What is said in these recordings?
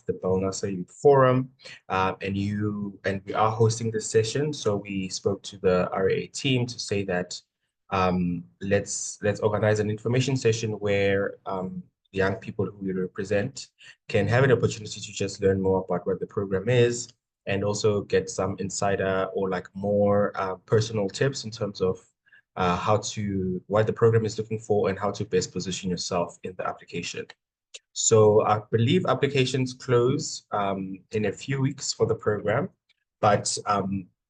the BELNASA Youth Forum, and we are hosting this session. So we spoke to the RAA team to say that let's organize an information session where the young people who we represent can have an opportunity to just learn more about what the program is, and also get some insider or like more personal tips in terms of what the program is looking for and how to best position yourself in the application. So I believe applications close in a few weeks for the program, but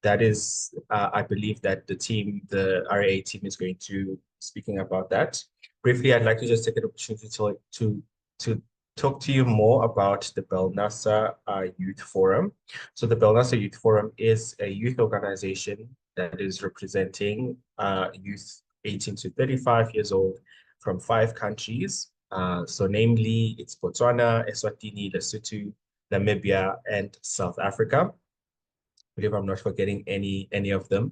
that is, I believe that the RAA team is going to be speaking about that. Briefly, I'd like to just take an opportunity to talk to you more about the BELNASA Youth Forum. So the BELNASA Youth Forum is a youth organization that is representing youth 18 to 35 years old from 5 countries. So namely, it's Botswana, Eswatini, Lesotho, Namibia, and South Africa. I believe I'm not forgetting any of them.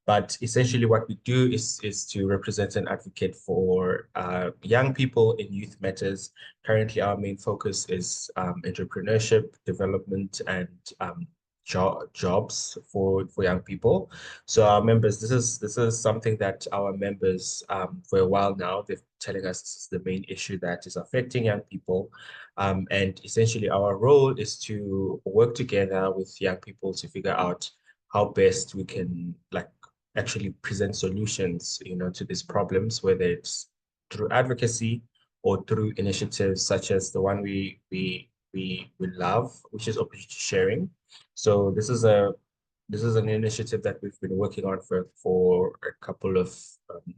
But essentially what we do is to represent and advocate for young people in youth matters. Currently, our main focus is entrepreneurship, development, and jobs for young people. So our members, this is something that our members for a while now, they're telling us this is the main issue that is affecting young people. And essentially our role is to work together with young people to figure out how best we can actually present solutions, to these problems, whether it's through advocacy or through initiatives such as the one we love, which is opportunity sharing. So this is an initiative that we've been working on for a couple of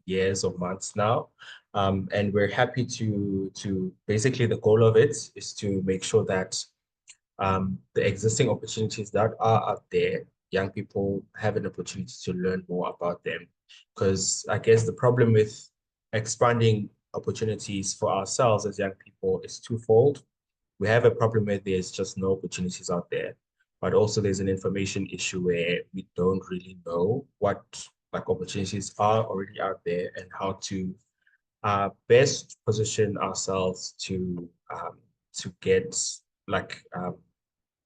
years or months now, and we're happy to basically, the goal of it is to make sure that the existing opportunities that are out there, young people have an opportunity to learn more about them. Because I guess the problem with expanding opportunities for ourselves as young people is twofold. We have a problem where there's just no opportunities out there, but also there's an information issue where we don't really know what opportunities are already out there and how to best position ourselves to get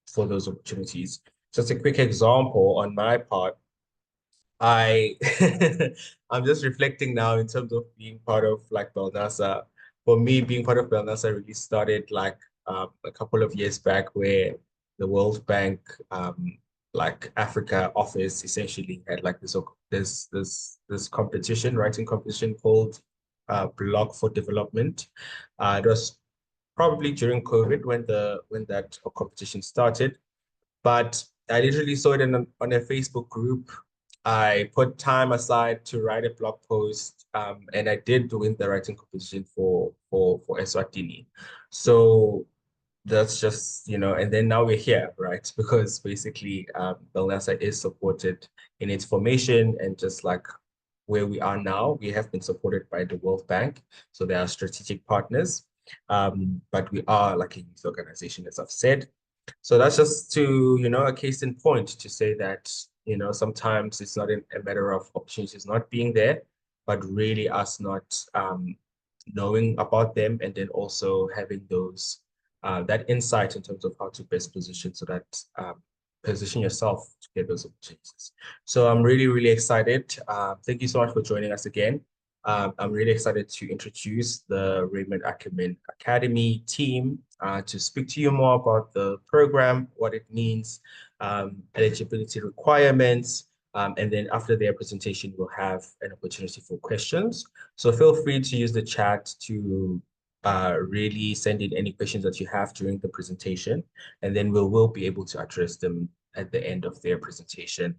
for those opportunities. Just a quick example on my part, I'm just reflecting now in terms of being part of BELNASA. For me, being part of BELNASA really started a couple of years back, where the World Bank Africa office essentially had this competition, writing competition called Blog for Development. It was probably during COVID when that competition started, but I literally saw it on a Facebook group. I put time aside to write a blog post, and I did win the writing competition for Eswatini. So that's just, and then now we're here, right? Because basically BELNASA is supported in its formation, and just like where we are now, we have been supported by the World Bank. So they are strategic partners, but we are like a youth organization, as I've said. So that's just to, a case in point to say that, sometimes it's not a matter of opportunities not being there, but really us not knowing about them, and then also having that insight in terms of how to best position, so that position yourself to get those opportunities. So I'm really, really excited. Thank you so much for joining us again. I'm really excited to introduce the Raymond Ackerman Academy team to speak to you more about the program, what it means, eligibility requirements, and then after their presentation, we'll have an opportunity for questions. So feel free to use the chat to really send in any questions that you have during the presentation, and then we will be able to address them at the end of their presentation.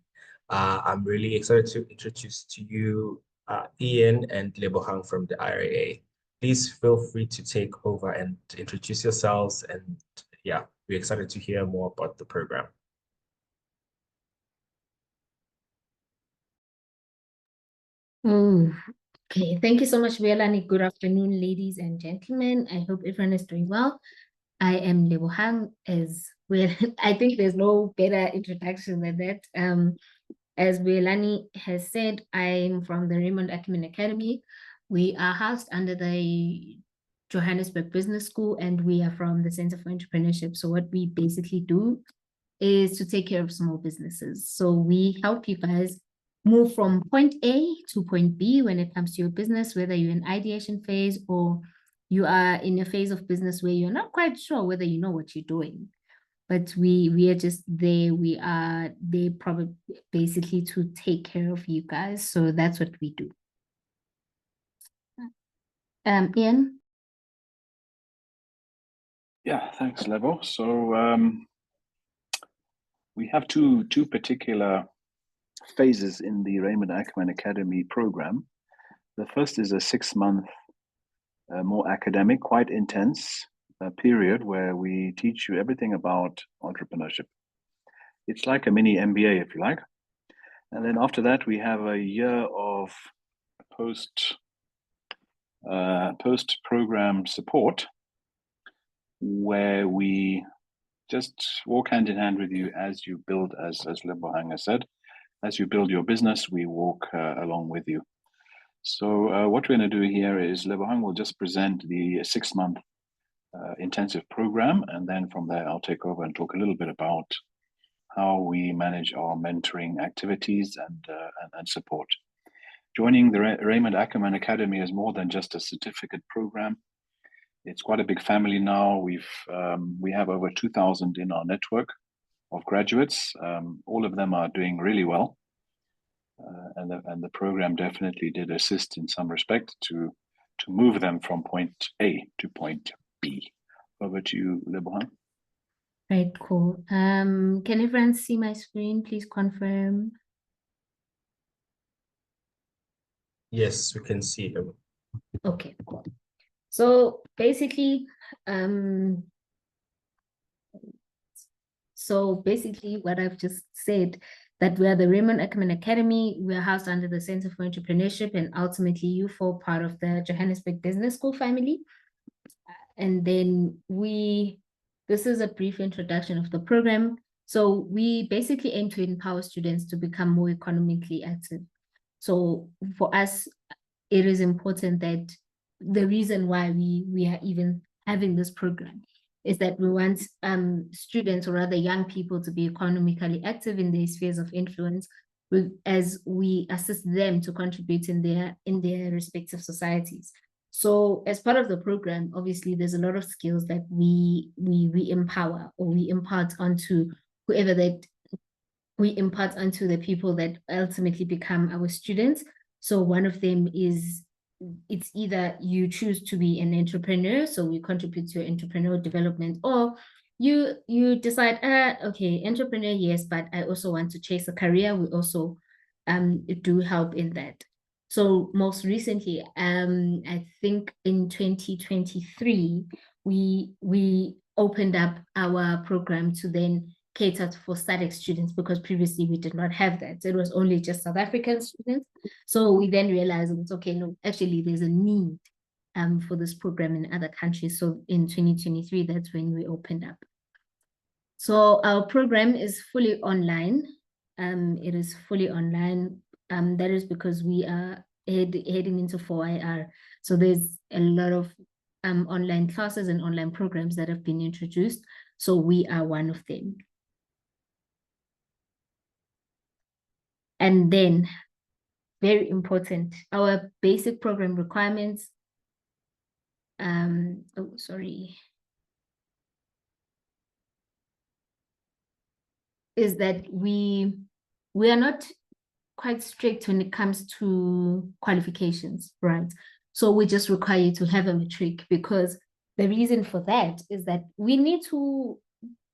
I'm really excited to introduce to you Ian and Lebohang from the RAA. Please feel free to take over and introduce yourselves, and yeah, we're excited to hear more about the program. Okay, thank you so much, Velani. Good afternoon, ladies and gentlemen. I hope everyone is doing well. I am Lebohang, as well. I think there's no better introduction than that. As Velani has said, I'm from the Raymond Ackerman Academy. We are housed under the Johannesburg Business School, and we are from the Center for Entrepreneurship. So what we basically do is to take care of small businesses. So we help you guys move from point A to point B when it comes to your business, whether you're in ideation phase or you are in a phase of business where you're not quite sure whether you know what you're doing. But we are just there. We are there probably basically to take care of you guys. So that's what we do. Ian? Yeah, thanks, Lebo. So we have two particular phases in the Raymond Ackerman Academy program. The first is a 6-month, more academic, quite intense period where we teach you everything about entrepreneurship. It's like a mini MBA, if you like. And then after that, we have a year of post-program support where we just walk hand in hand with you as you build, as Lebohang has said, as you build your business, we walk along with you. So what we're going to do here is Lebohang will just present the 6-month intensive program, and then from there I'll take over and talk a little bit about how we manage our mentoring activities and support. Joining the Raymond Ackerman Academy is more than just a certificate program. It's quite a big family now. We have over 2,000 in our network of graduates. All of them are doing really well. And the program definitely did assist in some respect to move them from point A to point B. Over to you, Lebohang. Right, cool. Can everyone see my screen? Please confirm. Yes, we can see them. Okay, cool. So basically, what I've just said, that we are the Raymond Ackerman Academy. We are housed under the Center for Entrepreneurship, and ultimately you fall part of the Johannesburg Business School family. And then this is a brief introduction of the program. So we basically aim to empower students to become more economically active. So for us, it is important that the reason why we are even having this program is that we want students, or rather young people, to be economically active in their spheres of influence, as we assist them to contribute in their respective societies. So as part of the program, obviously, there's a lot of skills that we empower, or we impart onto whoever that we impart onto the people that ultimately become our students. So one of them is, it's either you choose to be an entrepreneur, so we contribute to your entrepreneurial development, or you decide, okay, entrepreneur, yes, but I also want to chase a career. We also do help in that. So most recently, I think in 2023, we opened up our program to then cater for SADC students, because previously we did not have that. It was only just South African students. So we then realized it's okay, no, actually there's a need for this program in other countries. So in 2023, that's when we opened up. So our program is fully online. It is fully online. That is because we are heading into 4IR. So there's a lot of online classes and online programs that have been introduced. So we are one of them. And then, very important, our basic program requirements. Is that we are not quite strict when it comes to qualifications, right? So we just require you to have a matric, because the reason for that is that we need to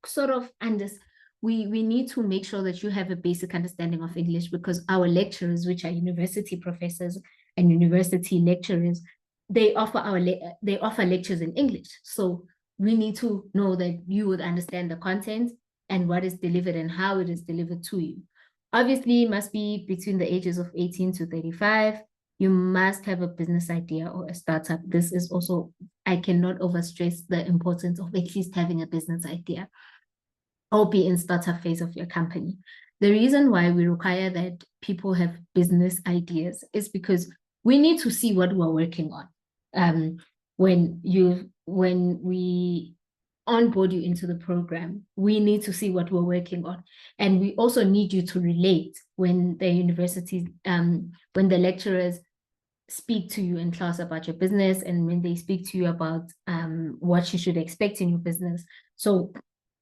sort of understand, we need to make sure that you have a basic understanding of English, because our lecturers, which are university professors and university lecturers, they offer lectures in English. So we need to know that you would understand the content and what is delivered and how it is delivered to you. Obviously, it must be between the ages of 18 to 35. You must have a business idea or a startup. This is also, I cannot overstress the importance of at least having a business idea, or be in startup phase of your company. The reason why we require that people have business ideas is because we need to see what we're working on. when we onboard you into the program, we need to see what we're working on. And we also need you to relate when the universities, when the lecturers speak to you in class about your business, and when they speak to you about what you should expect in your business. So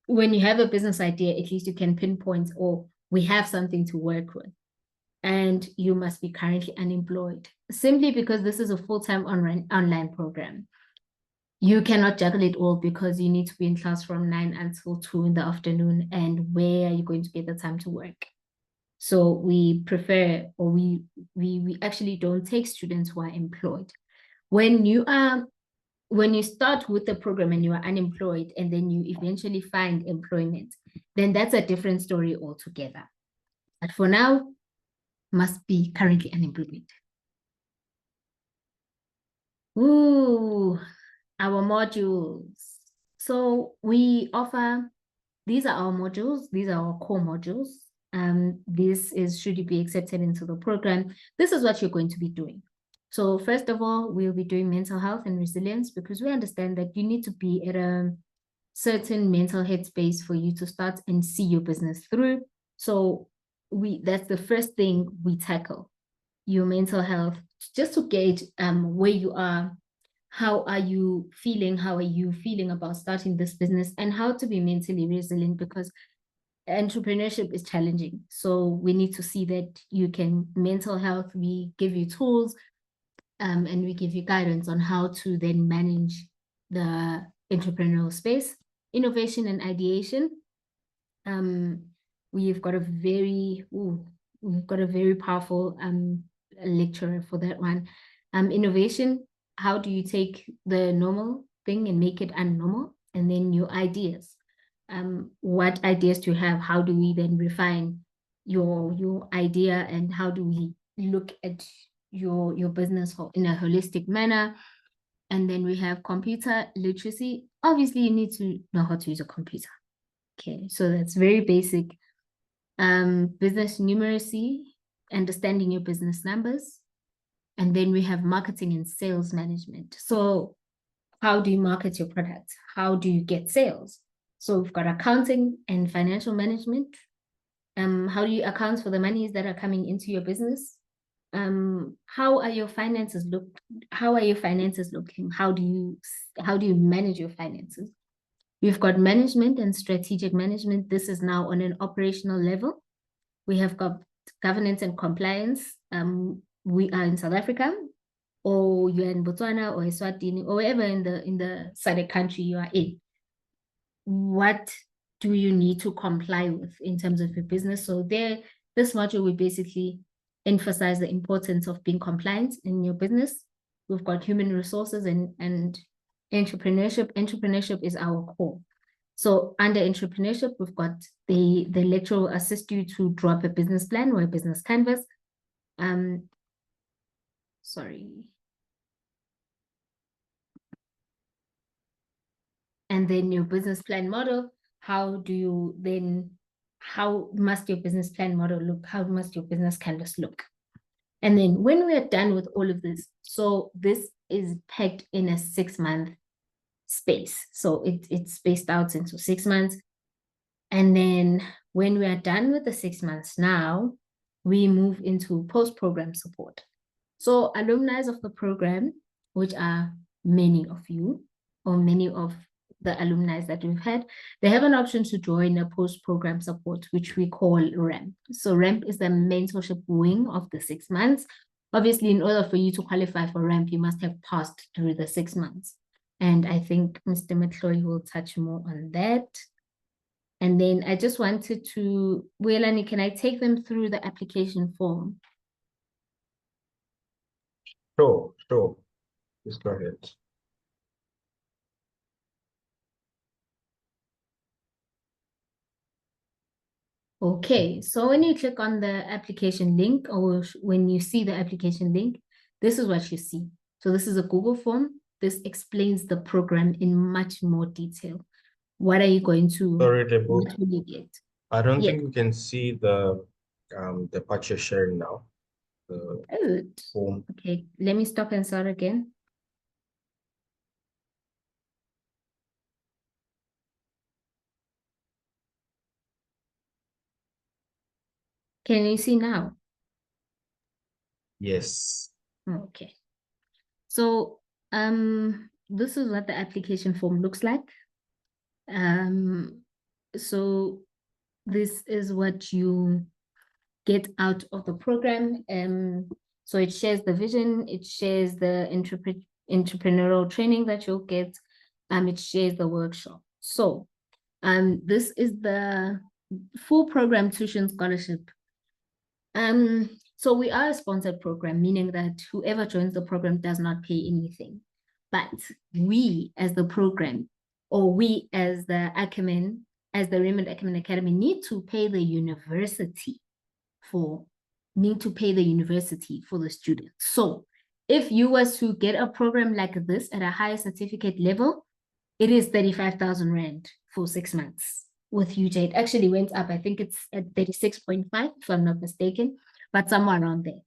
when you have a business idea, at least you can pinpoint, or we have something to work with. And you must be currently unemployed, simply because this is a full-time online program. You cannot juggle it all because you need to be in class from 9 until 2 in the afternoon. And where are you going to get the time to work? So we prefer, or we actually don't take students who are employed. When you start with the program and you are unemployed, and then you eventually find employment, then that's a different story altogether. But for now, must be currently unemployed. Ooh, our modules. So we offer, these are our modules, these are our core modules. This is, should you be accepted into the program, this is what you're going to be doing. So first of all, we'll be doing mental health and resilience, because we understand that you need to be at a certain mental headspace for you to start and see your business through. So that's the first thing we tackle, your mental health, just to gauge where you are. How are you feeling? How are you feeling about starting this business, and how to be mentally resilient, because entrepreneurship is challenging. So we need to see that you can, mental health, we give you tools and we give you guidance on how to then manage the entrepreneurial space. Innovation and ideation. We've got a very powerful lecturer for that one. Innovation, how do you take the normal thing and make it unnormal? And then your ideas. What ideas do you have? How do we then refine your idea, and how do we look at your business in a holistic manner? And then we have computer literacy. Obviously, you need to know how to use a computer. Okay, so that's very basic. Business numeracy, understanding your business numbers. And then we have marketing and sales management. So how do you market your product? How do you get sales? So we've got accounting and financial management. How do you account for the monies that are coming into your business? How are your finances looking? How do you manage your finances? We've got management and strategic management. This is now on an operational level. We have got governance and compliance. We are in South Africa, or you're in Botswana or Eswatini, or wherever in the SADC country you are in. What do you need to comply with in terms of your business? So this module will basically emphasize the importance of being compliant in your business. We've got human resources and entrepreneurship. Entrepreneurship is our core. So under entrepreneurship, we've got the lecturer will assist you to draw up a business plan or a business canvas. And then your business plan model, how must your business plan model look? How must your business canvas look? And then when we are done with all of this, so this is packed in a 6-month space. So it's spaced out into 6 months. And then when we are done with the 6 months now, we move into post-program support. So alumni of the program, which are many of you, or many of the alumni that we've had, they have an option to join a post-program support, which we call RAMP. So RAMP is the mentorship wing of the 6 months. Obviously, in order for you to qualify for RAMP, you must have passed through the 6 months. And I think Mr. Mtloi will touch more on that. And then I just wanted to, Welani, can I take them through the application form? Sure. Please go ahead. Okay, so when you click on the application link, or when you see the application link, this is what you see. So this is a Google form. This explains the program in much more detail. What are you going to, Sorry, what will you get? I don't think we can see the part you're sharing now. The form. Okay, let me stop and start again. Can you see now? Yes. Okay. So this is what the application form looks like. So this is what you get out of the program. So it shares the vision, it shares the entrepreneurial training that you'll get, it shares the workshop. So this is the full program tuition scholarship. So we are a sponsored program, meaning that whoever joins the program does not pay anything. But we as the program, or we as the Ackerman, as the Raymond Ackerman Academy, need to pay the university for the student. So if you was to get a program like this at a higher certificate level, it is 35,000 Rand for 6 months. With UJ, it actually went up. I think it's at 36.5, if I'm not mistaken, but somewhere around there.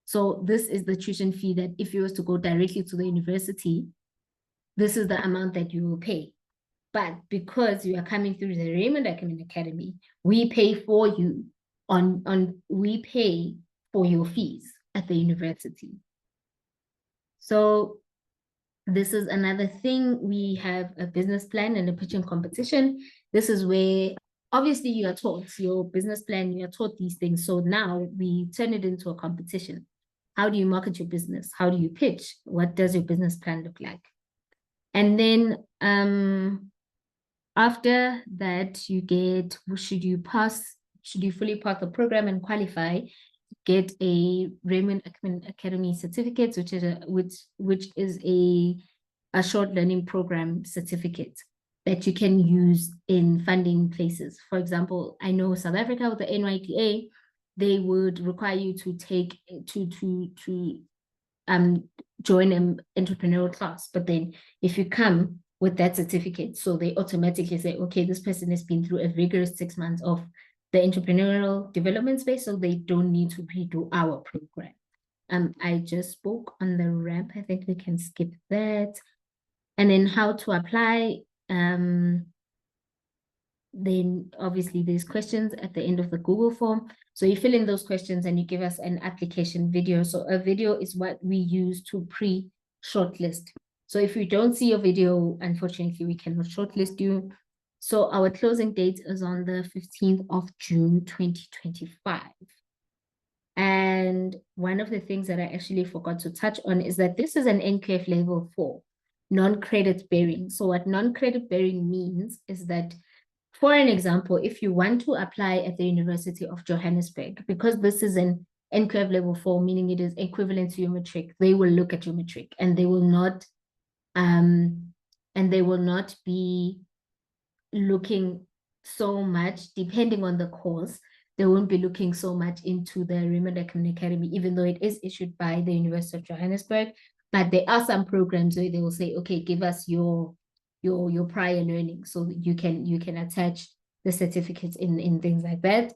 So this is the tuition fee that if you was to go directly to the university, this is the amount that you will pay. But because you are coming through the Raymond Ackerman Academy, we pay for you we pay for your fees at the university. So this is another thing. We have a business plan and a pitching competition. This is where obviously you are taught your business plan, you are taught these things. So now we turn it into a competition. How do you market your business? How do you pitch? What does your business plan look like? And then after that, you get, should you fully pass the program and qualify, get a Raymond Academy certificate, which is a short learning program certificate that you can use in funding places. For example, I know South Africa with the NYDA, they would require you to take join an entrepreneurial class. But then if you come with that certificate, so they automatically say, okay, this person has been through a rigorous 6 months of the entrepreneurial development space, so they don't need to redo our program. I just spoke on the ramp. I think we can skip that. And then how to apply. Then obviously there's questions at the end of the Google form. So you fill in those questions and you give us an application video. So a video is what we use to pre-shortlist. So if you don't see your video, unfortunately, we cannot shortlist you. So our closing date is on the 15th of June, 2025. And one of the things that I actually forgot to touch on is that this is an NQF level 4, non-credit bearing. So what non-credit bearing means is that, for an example, if you want to apply at the University of Johannesburg, because this is an NQF level 4, meaning it is equivalent to your matric, they will look at your matric and they will not be looking so much, depending on the course, they won't be looking so much into the Raymond Ackerman Academy, even though it is issued by the University of Johannesburg. But there are some programs where they will say, okay, give us your prior learning, so that you can attach the certificates in things like that.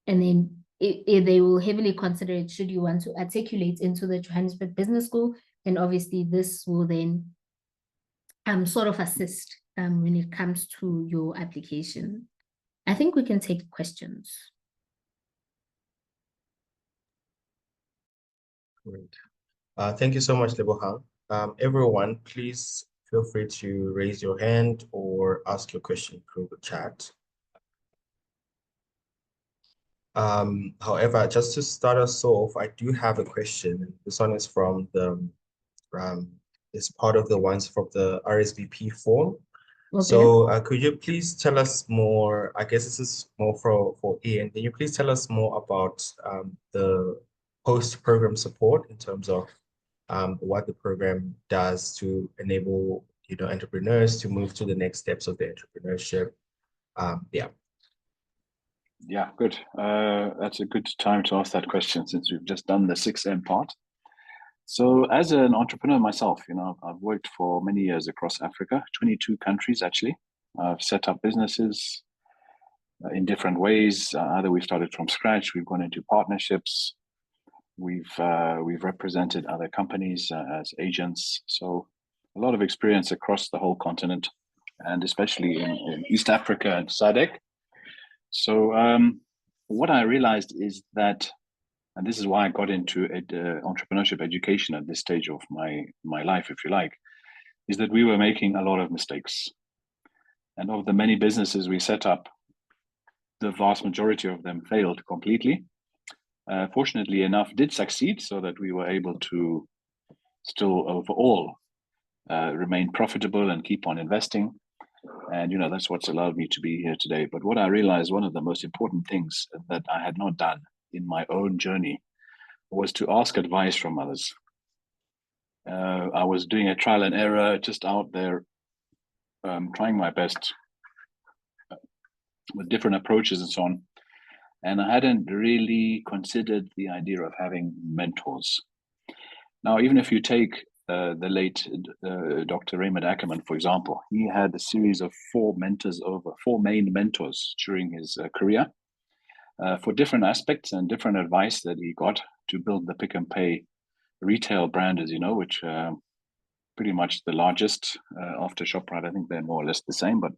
And then they will heavily consider it should you want to articulate into the Johannesburg Business School. And obviously this will then sort of assist when it comes to your application. I think we can take questions. Great. Thank you so much, Lebohang. Everyone, please feel free to raise your hand or ask your question through the chat. However, just to start us off, I do have a question. This one is from the it's part of the ones from the RSVP form. Okay. So could you please tell us more? I guess this is more for Ian. Can you please tell us more about the post-program support in terms of what the program does to enable entrepreneurs to move to the next steps of their entrepreneurship? Yeah, good. That's a good time to ask that question since we've just done the 6M part. So as an entrepreneur myself, I've worked for many years across Africa, 22 countries actually. I've set up businesses in different ways. Either we've started from scratch, we've gone into partnerships, we've represented other companies as agents. So a lot of experience across the whole continent, and especially in East Africa and SADC. So what I realized is that, and this is why I got into entrepreneurship education at this stage of my life, if you like, is that we were making a lot of mistakes. And of the many businesses we set up, the vast majority of them failed completely. Fortunately enough, did succeed, so that we were able to still overall remain profitable and keep on investing. And that's what's allowed me to be here today. But what I realized, one of the most important things that I had not done in my own journey was to ask advice from others. I was doing a trial and error, just out there, trying my best with different approaches and so on. And I hadn't really considered the idea of having mentors. Now, even if you take the late Dr. Raymond Ackerman, for example, he had a series of four main mentors during his career for different aspects and different advice that he got to build the Pick and Pay retail brand, as you know, which pretty much the largest after ShopRite. I think they're more or less the same, but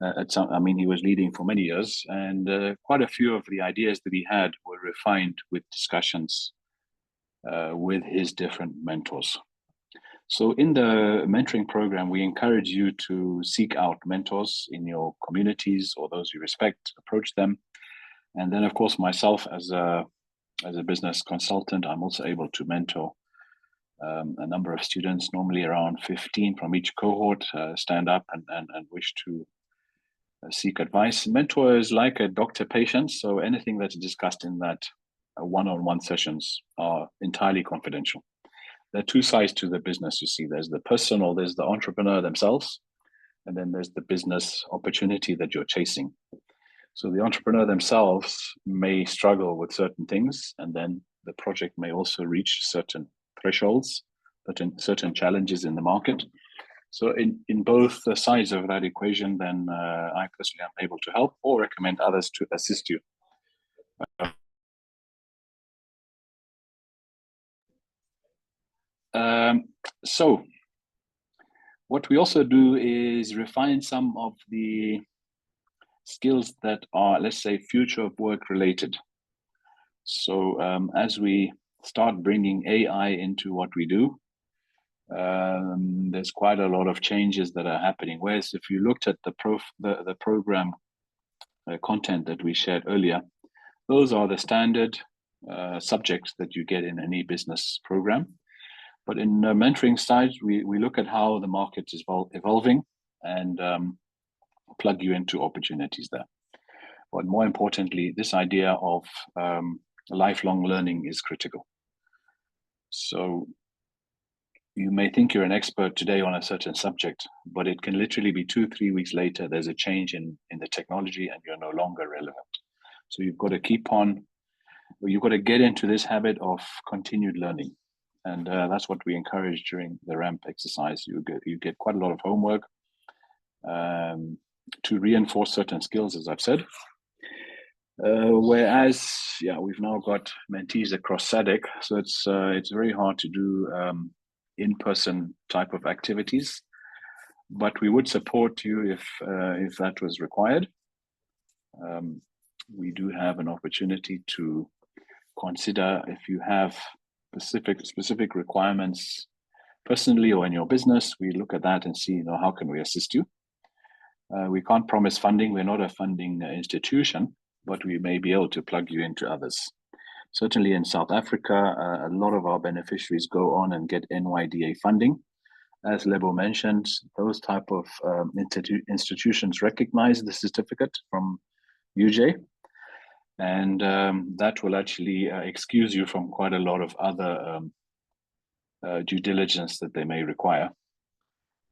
he was leading for many years, and quite a few of the ideas that he had were refined with discussions with his different mentors. So in the mentoring program, we encourage you to seek out mentors in your communities or those you respect, approach them. And then, of course, myself as a business consultant, I'm also able to mentor a number of students, normally around 15 from each cohort, stand up and wish to seek advice. Mentor is like a doctor-patient, so anything that's discussed in that one-on-one sessions are entirely confidential. There are two sides to the business, you see. There's the personal, there's the entrepreneur themselves, and then there's the business opportunity that you're chasing. So the entrepreneur themselves may struggle with certain things, and then the project may also reach certain thresholds, certain challenges in the market. So in both sides of that equation, then I personally am able to help or recommend others to assist you. So what we also do is refine some of the skills that are, let's say, future of work related. So as we start bringing AI into what we do, there's quite a lot of changes that are happening. Whereas if you looked at the program content that we shared earlier, those are the standard subjects that you get in any business program. But in the mentoring side, we look at how the market is evolving and plug you into opportunities there. But more importantly, this idea of lifelong learning is critical. So you may think you're an expert today on a certain subject, but it can literally be 2-3 weeks later, there's a change in the technology and you're no longer relevant. So you've got to you've got to get into this habit of continued learning. And that's what we encourage during the RAMP exercise. You get quite a lot of homework to reinforce certain skills, as I've said. Whereas, we've now got mentees across SADC, so it's very hard to do in-person type of activities, but we would support you if that was required. We do have an opportunity to consider if you have specific requirements personally or in your business. We look at that and see, how can we assist you? We can't promise funding. We're not a funding institution, but we may be able to plug you into others. Certainly in South Africa, a lot of our beneficiaries go on and get NYDA funding. As Lebo mentioned, those type of institutions recognize the certificate from UJ, and that will actually excuse you from quite a lot of other due diligence that they may require.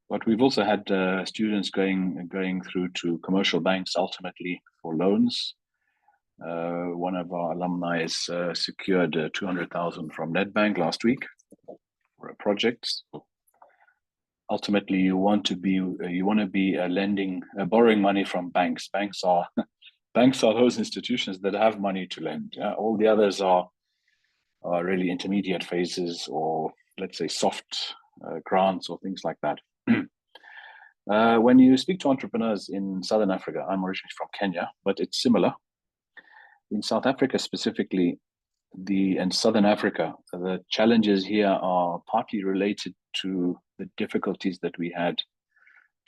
But we've also had students going through to commercial banks ultimately for loans. One of our alumni has secured 200,000 from Nedbank last week for a project. Ultimately, you want to be borrowing money from banks. Banks are those institutions that have money to lend. All the others are really intermediate phases, or let's say soft grants or things like that. When you speak to entrepreneurs in Southern Africa, I'm originally from Kenya, but it's similar. In South Africa specifically, and Southern Africa, the challenges here are partly related to the difficulties that we had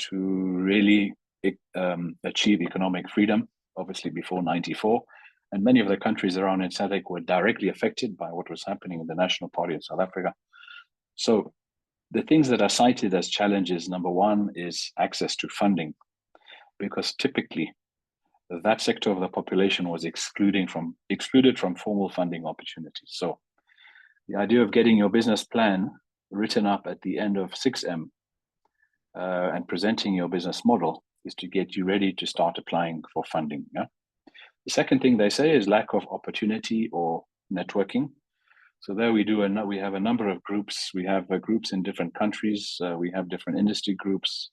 to really achieve economic freedom, obviously before 94. And many of the countries around in SADC were directly affected by what was happening in the National Party of South Africa. So the things that are cited as challenges, number one, is access to funding, because typically that sector of the population was excluded from formal funding opportunities. So the idea of getting your business plan written up at the end of 6M and presenting your business model is to get you ready to start applying for funding. Yeah? The second thing they say is lack of opportunity or networking. So there we have a number of groups. We have groups in different countries. We have different industry groups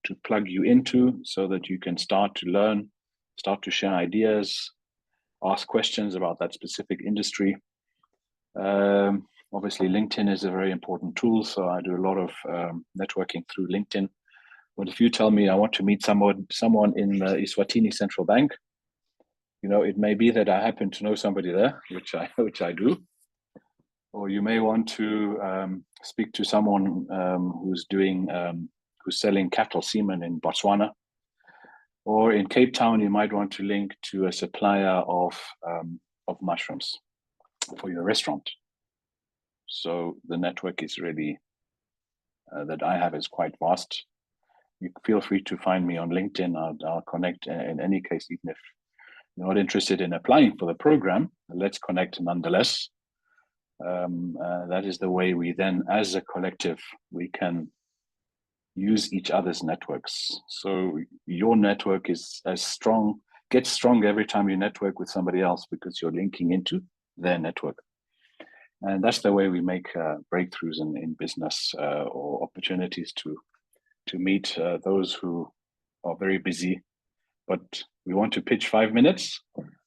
to plug you into so that you can start to learn, start to share ideas, ask questions about that specific industry. Obviously, LinkedIn is a very important tool. So I do a lot of networking through LinkedIn. But if you tell me I want to meet someone in the Eswatini Central Bank, it may be that I happen to know somebody there, which I do. Or you may want to speak to someone who's selling cattle semen in Botswana. Or in Cape Town, you might want to link to a supplier of mushrooms for your restaurant. So the network is really that I have is quite vast. You feel free to find me on LinkedIn. I'll connect in any case, even if you're not interested in applying for the program. Let's connect nonetheless. That is the way we then, as a collective, we can use each other's networks. So your network is gets stronger every time you network with somebody else because you're linking into their network. And that's the way we make breakthroughs in business or opportunities to meet those who are very busy, but we want to pitch 5 minutes.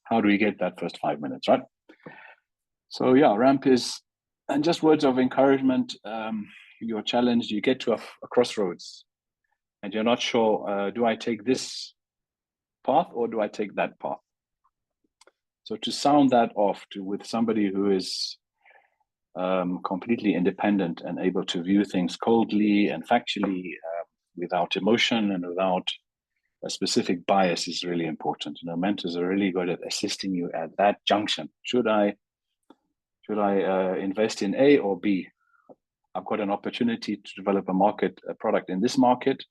How do we get that first 5 minutes, right? So yeah, ramp is, and just words of encouragement. You're challenged, you get to a crossroads and you're not sure, do I take this path or do I take that path? So to sound that off with somebody who is completely independent and able to view things coldly and factually without emotion and without a specific bias is really important. Mentors are really good at assisting you at that junction. Should I invest in A or B? I've got an opportunity to develop a product in this market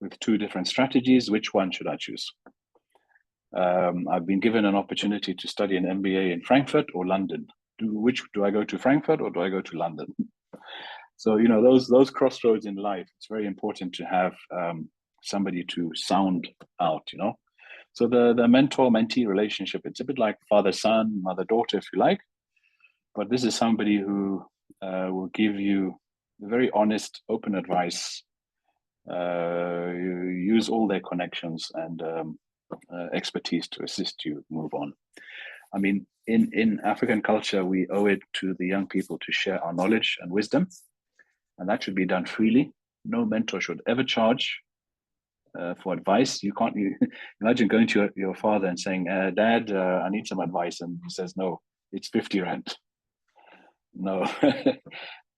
with 2 different strategies. Which one should I choose? I've been given an opportunity to study an MBA in Frankfurt or London. Do I go to Frankfurt or do I go to London? So, those crossroads in life, it's very important to have somebody to sound out, So the mentor-mentee relationship, it's a bit like father-son, mother-daughter, if you like. But this is somebody who will give you very honest, open advice, use all their connections and expertise to assist you move on. I mean, in African culture, we owe it to the young people to share our knowledge and wisdom, and that should be done freely. No mentor should ever charge for advice. You can't imagine going to your father and saying, Dad, I need some advice. And he says, no, it's 50 rand. No.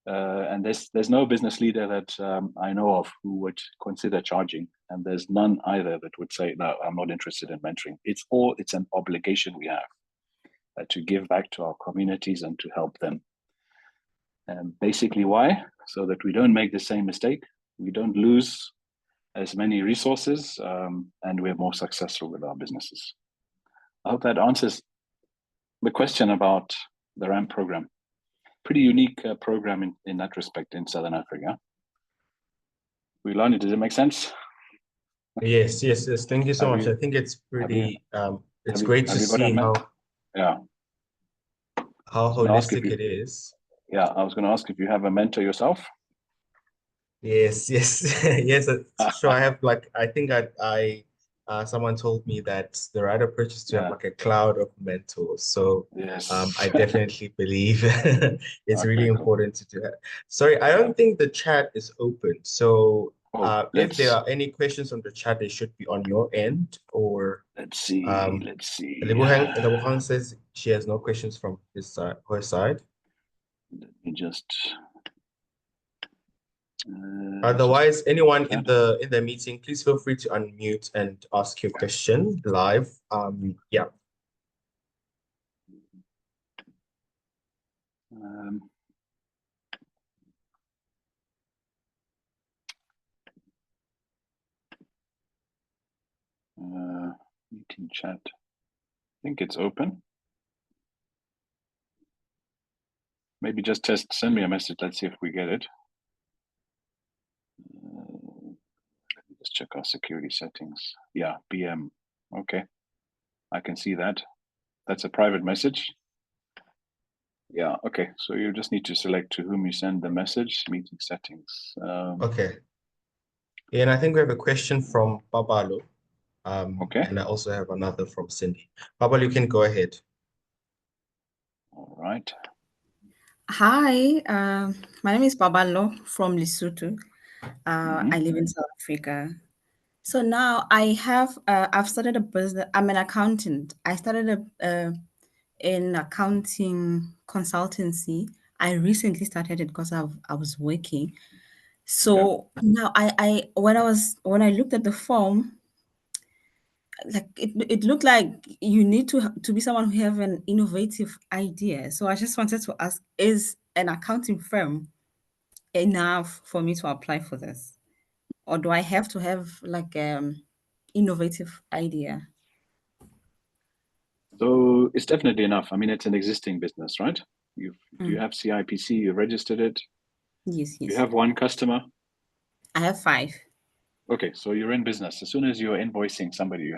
And there's no business leader that I know of who would consider charging. And there's none either that would say, no, I'm not interested in mentoring. It's an obligation we have to give back to our communities and to help them. And basically why? So that we don't make the same mistake. We don't lose as many resources and we're more successful with our businesses. I hope that answers the question about the RAMP program. Pretty unique program in that respect in Southern Africa. We learned it. Does it make sense? Yes. Thank you so much. I think it's pretty, it's great to see how holistic it is. Yeah, I was going to ask if you have a mentor yourself. Yes, yes. So I have I think someone told me that the right approach is to have a cloud of mentors. So yes. I definitely believe it's really important to do that. Sorry, I don't think the chat is open. So If there are any questions on the chat, they should be on your end, or let's see. Lebohang says she has no questions from her side. Let me just. Otherwise, anyone in the meeting, please feel free to unmute and ask your question live. Yeah. Meeting chat. I think it's open. Maybe just send me a message. Let's see if we get it. Let's check our security settings. Yeah, PM. Okay, I can see that. That's a private message. Yeah, okay. So you just need to select to whom you send the message, meeting settings. Okay. Yeah, and I think we have a question from Babalo. Okay. And I also have another from Cindy. Babalo, you can go ahead. All right. Hi, my name is Babalo from Lesotho. I live in South Africa. So now I've started a business. I'm an accountant. I started an accounting consultancy. I recently started it because I was working. So now when I looked at the form, like it looked like you need to be someone who have an innovative idea. So I just wanted to ask, is an accounting firm enough for me to apply for this, or do I have to have like innovative idea? So it's definitely enough. I mean, it's an existing business, right? You have CIPC, you registered it. Yes. You have one customer. I have 5. Okay, so you're in business. As soon as you're invoicing somebody, you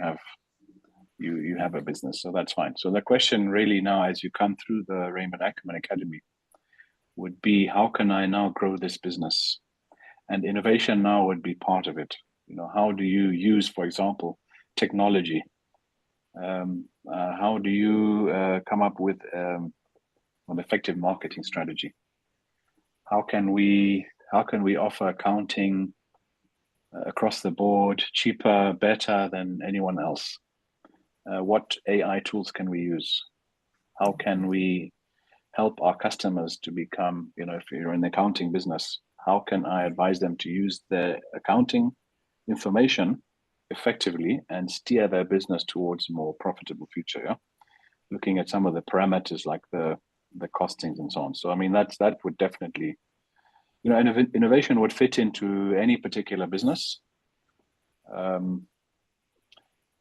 have a business, so that's fine. So the question really now, as you come through the Raymond Ackerman Academy, would be, how can I now grow this business? And innovation now would be part of it. You know, how do you use, for example, technology? How do you come up with an effective marketing strategy? How can we offer accounting across the board, cheaper, better than anyone else? What AI tools can we use? How can we help our customers to become, you know, if you're in the accounting business, how can I advise them to use their accounting information effectively and steer their business towards a more profitable future? Yeah? Looking at some of the parameters like the costings and so on. So I mean, that would definitely, you know, innovation would fit into any particular business.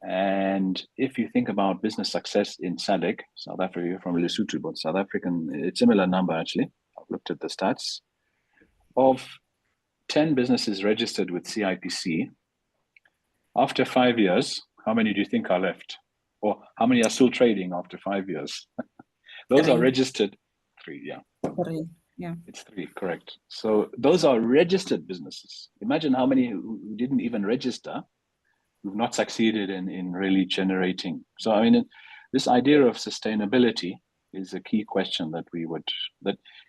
And if you think about business success in SADC, South Africa, you're from Lesotho, but South African, it's similar number actually. I've looked at the stats. Of 10 businesses registered with CIPC, after 5 years, how many do you think are left? Or how many are still trading after 5 years? Those 3. are registered. 3, yeah. 3, yeah. It's 3, correct. So those are registered businesses. Imagine how many who didn't even register, who've not succeeded in really generating. So I mean, this idea of sustainability is a key question that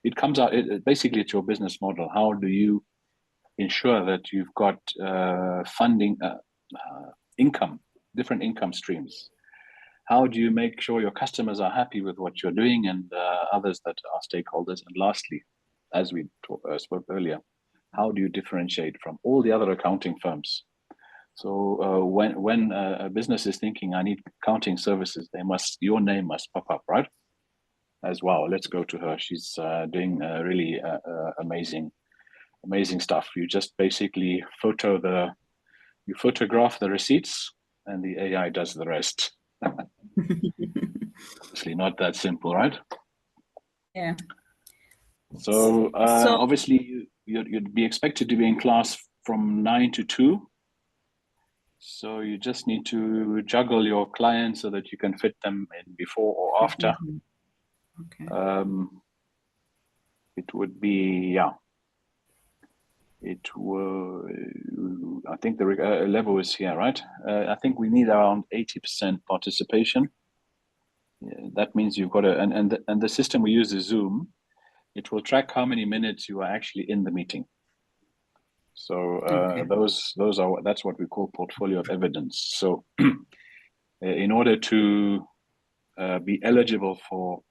it comes out. Basically, it's your business model. How do you ensure that you've got funding, income, different income streams? How do you make sure your customers are happy with what you're doing and others that are stakeholders? And lastly, as we spoke earlier, how do you differentiate from all the other accounting firms? So when a business is thinking, I need accounting services, your name must pop up, right? As well. Let's go to her. She's doing really amazing stuff. You just basically photograph the receipts, and the AI does the rest. Obviously, not that simple, right? Yeah. So obviously, you'd be expected to be in class from 9 to 2. So you just need to juggle your clients so that you can fit them in before or after. Okay. It would be, yeah. It will, I think the level is here, right? I think we need around 80% participation. Yeah, that means you've got and the system we use is Zoom. It will track how many minutes you are actually in the meeting. So Okay. that's what we call portfolio of evidence. So in order to be eligible for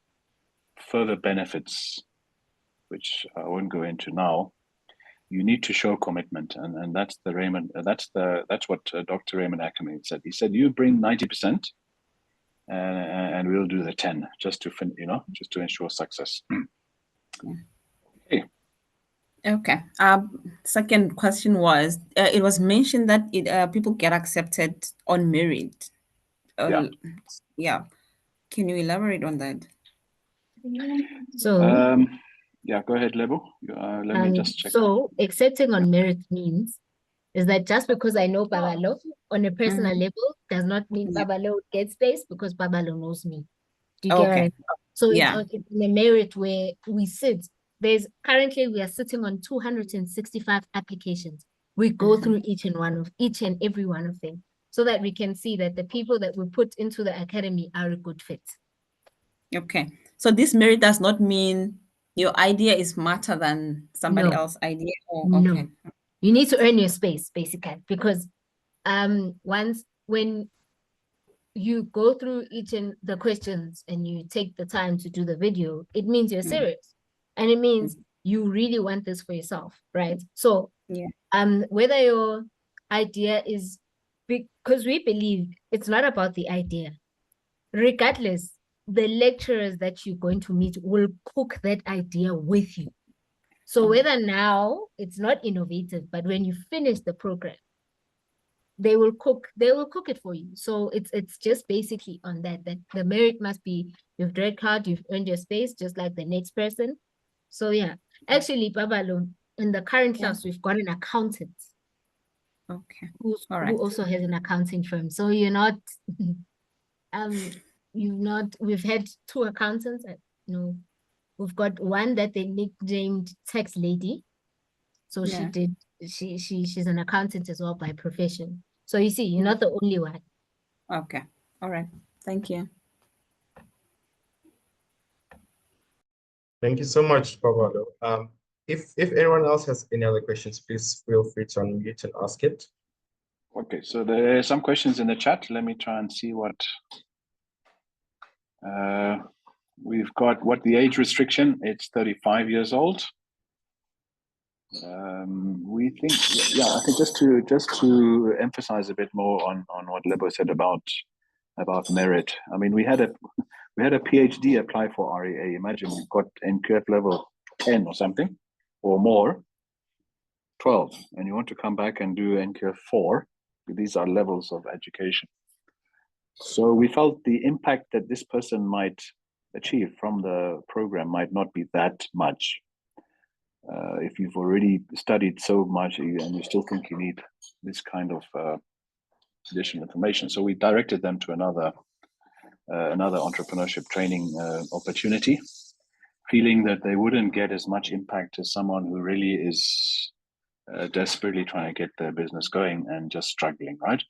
further benefits, which I won't go into now, you need to show commitment, and that's the Raymond. That's what Dr. Raymond Ackerman said. He said, "You bring 90%, and we'll do the 10, just to just to ensure success." Okay. Okay. Second question was, it was mentioned that people get accepted on merit. Yeah. Yeah. Can you elaborate on that? So, yeah, go ahead, Lebo. Let me just check. So accepting on merit means is that just because I know Babalo on a personal level does not mean Yeah. Babalo gets space because Babalo knows me. Do you get what I Okay. mean? So Yeah. it's in a merit where we sit. Currently we are sitting on 265 applications. We go through each and every one of them so that we can see that the people that we put into the academy are a good fit. Okay. So this merit does not mean your idea is smarter than somebody else's idea. No. Okay. You need to earn your space, basically, because when you go through each and the questions and you take the time to do the video, it means you're serious. And it means you really want this for yourself, right? So whether your idea is because we believe it's not about the idea. Regardless, the lecturers that you're going to meet will cook that idea with you. So whether now it's not innovative, but when you finish the program, they will cook it for you. So it's just basically on that the merit must be you've read hard, you've earned your space, just like the next person. So yeah, actually, Babalo, in the current class, we've got an accountant. Okay. Who also has an accounting firm. So you're not we've had 2 accountants. No, we've got one that they nicknamed Tax Lady. So she's an accountant as well by profession. So you see, you're not the only one. Okay. All right. Thank you. Thank you so much, Pablo. If anyone else has any other questions, please feel free to unmute and ask it. Okay, so there are some questions in the chat. Let me try and see what we've got. What the age restriction? It's 35 years old. We think, I think just to emphasize a bit more on what Lebo said about merit. I mean, we had a PhD apply for RAA. Imagine you've got NQF level 10 or something, or more, 12, and you want to come back and do NQF 4. These are levels of education. So we felt the impact that this person might achieve from the program might not be that much. If you've already studied so much and you still think you need this kind of additional information. So we directed them to another entrepreneurship training opportunity, feeling that they wouldn't get as much impact as someone who really is desperately trying to get their business going and just struggling, right?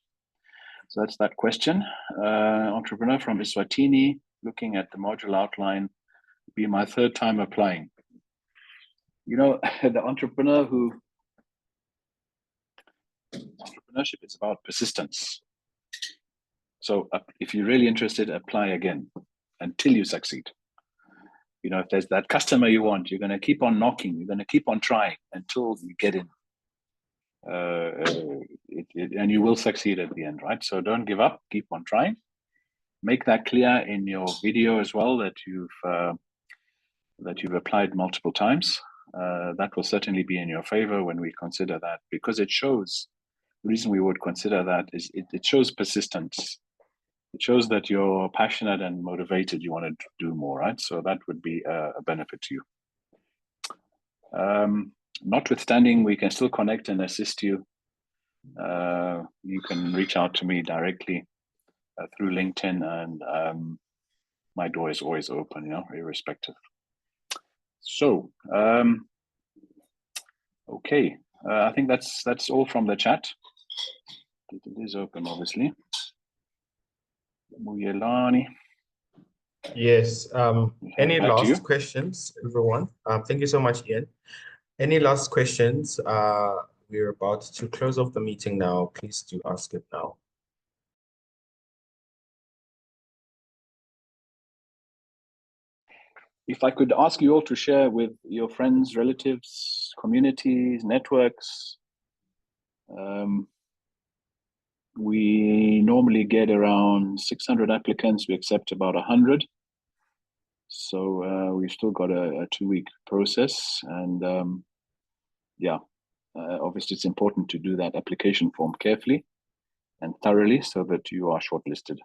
So that's that question. Entrepreneur from Eswatini, looking at the module outline, be my 3rd time applying. You know, the entrepreneurship is about persistence. So if you're really interested, apply again until you succeed. You know, if there's that customer you want, you're going to keep on knocking, you're going to keep on trying until you get in. And you will succeed at the end, right? So don't give up, keep on trying. Make that clear in your video as well that you've applied multiple times. That will certainly be in your favor when we consider that, because it shows, the reason we would consider that is it shows persistence. It shows that you're passionate and motivated, you want to do more, right? So that would be a benefit to you. Notwithstanding, we can still connect and assist you. You can reach out to me directly through LinkedIn, and my door is always open, you know, irrespective. So, okay, I think that's all from the chat. It is open, obviously. Muyelani. Yes. Any last questions, everyone? Thank you so much, Ian. Any last questions? we're about to close off the meeting now. Please do ask it now. If I could ask you all to share with your friends, relatives, communities, networks. We normally get around 600 applicants. We accept about 100. So we've still got a 2-week process. And obviously it's important to do that application form carefully and thoroughly so that you are shortlisted.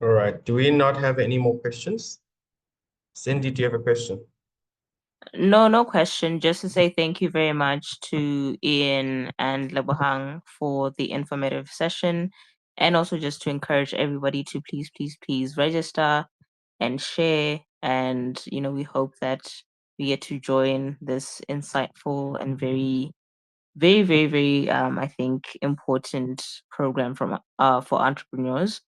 All right. Do we not have any more questions? Cindy, do you have a question? No question. Just to say thank you very much to Ian and Lebohang for the informative session, and also just to encourage everybody to please register and share. And we hope that we get to join this insightful and very, very, very, very I think important program from for entrepreneurs,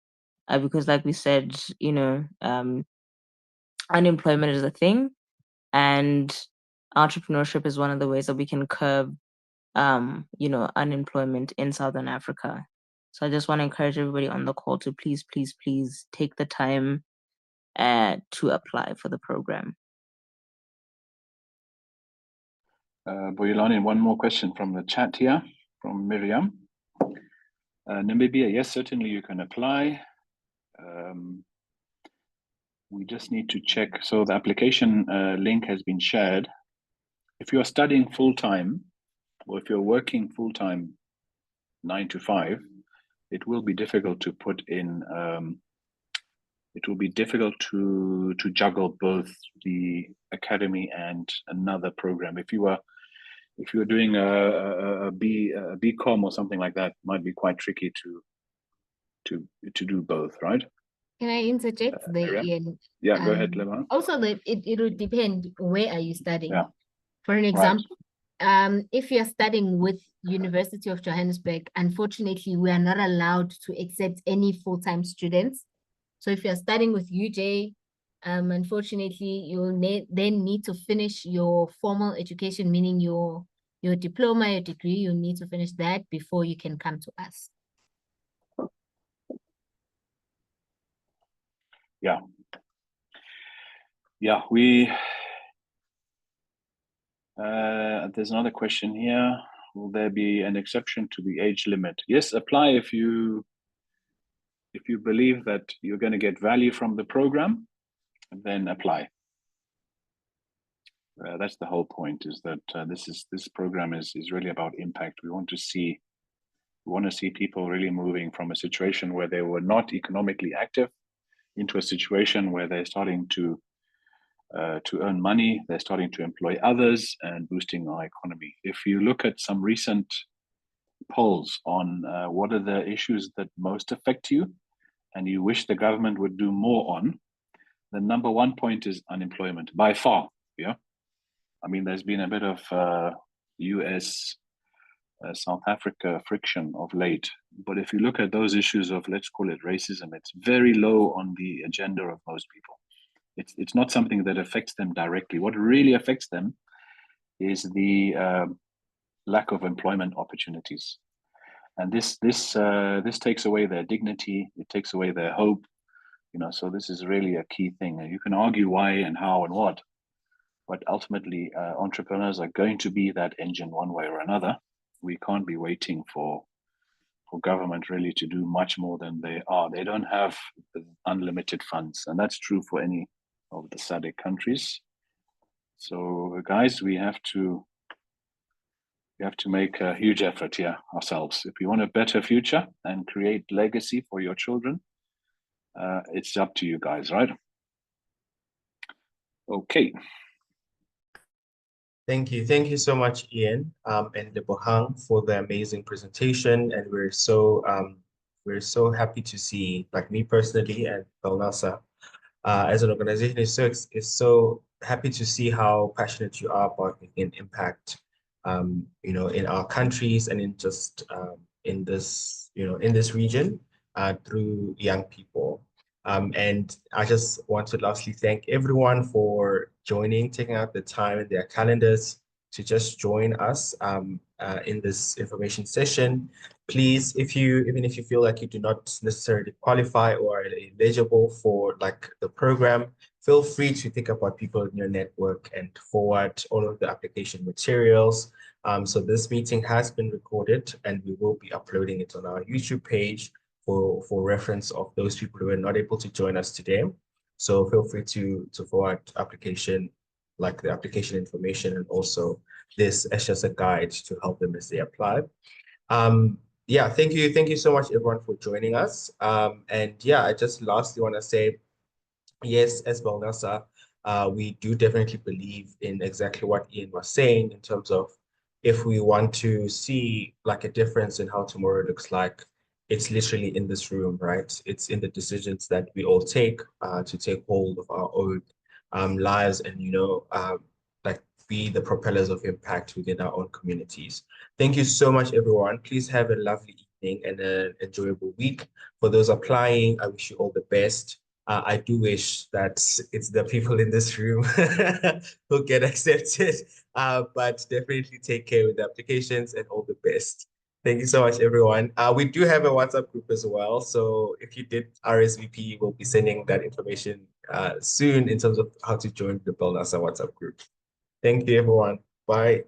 because like we said, unemployment is a thing. And entrepreneurship is one of the ways that we can curb, unemployment in Southern Africa. So I just want to encourage everybody on the call to please take the time to apply for the program. Boyolani, one more question from the chat here, from Miriam. Namibia, yes, certainly you can apply. We just need to check. So the application link has been shared. If you're studying full-time, or if you're working full-time 9 to 5, it will be difficult to put in, it will be difficult to juggle both the academy and another program. If you were doing a BCom or something like that, it might be quite tricky to do both, right? Can I interject there, Ian? Yeah, go ahead, Lema. Also, it will depend, where are you studying? Yeah. For an example, if you're studying with University of Johannesburg, unfortunately, we are not allowed to accept any full-time students. So if you're studying with UJ, unfortunately, you'll then need to finish your formal education, meaning your diploma, your degree. You need to finish that before you can come to us. Yeah, there's another question here. Will there be an exception to the age limit? Yes, apply if you believe that you're going to get value from the program, then apply. That's the whole point, is that this program is really about impact. We want to see people really moving from a situation where they were not economically active into a situation where they're starting to earn money, they're starting to employ others, and boosting our economy. If you look at some recent polls on what are the issues that most affect you and you wish the government would do more on, the number one point is unemployment, by far. Yeah, I mean, there's been a bit of US South Africa friction of late, but if you look at those issues of, let's call it racism, it's very low on the agenda of most people. It's not something that affects them directly. What really affects them is the lack of employment opportunities, and this takes away their dignity. It takes away their hope. So this is really a key thing. You can argue why and how and what, but ultimately, entrepreneurs are going to be that engine one way or another. We can't be waiting for government really to do much more than they are. They don't have unlimited funds, and that's true for any of the SADC countries. So guys, we have to make a huge effort here ourselves. If we want a better future and create legacy for your children, it's up to you guys, right? Okay. Thank you so much, Ian, and Lebohang, for the amazing presentation. And we're so happy to see, like me personally, and BELNASA as an organization is so happy to see how passionate you are about making impact, in our countries and in just in this region. through young people. And I just want to lastly thank everyone for joining, taking out the time in their calendars to just join us in this information session. Please, even if you feel like you do not necessarily qualify or are eligible for like the program, feel free to think about people in your network and forward all of the application materials. So this meeting has been recorded and we will be uploading it on our YouTube page for reference of those people who were not able to join us today. So feel free to forward application, like the application information, and also this as just a guide to help them as they apply. Yeah, thank you so much everyone for joining us. And yeah, I just lastly want to say, yes, as BELNASA, we do definitely believe in exactly what Ian was saying in terms of if we want to see like a difference in how tomorrow looks like, it's literally in this room, right? It's in the decisions that we all take to take hold of our own lives and, like be the propellers of impact within our own communities. Thank you so much, everyone. Please have a lovely evening and an enjoyable week. For those applying, I wish you all the best. I do wish that it's the people in this room who get accepted, but definitely take care with the applications and all the best. Thank you so much, everyone. We do have a WhatsApp group as well. So if you did RSVP, we'll be sending that information soon in terms of how to join the BELNASA WhatsApp group. Thank you, everyone. Bye.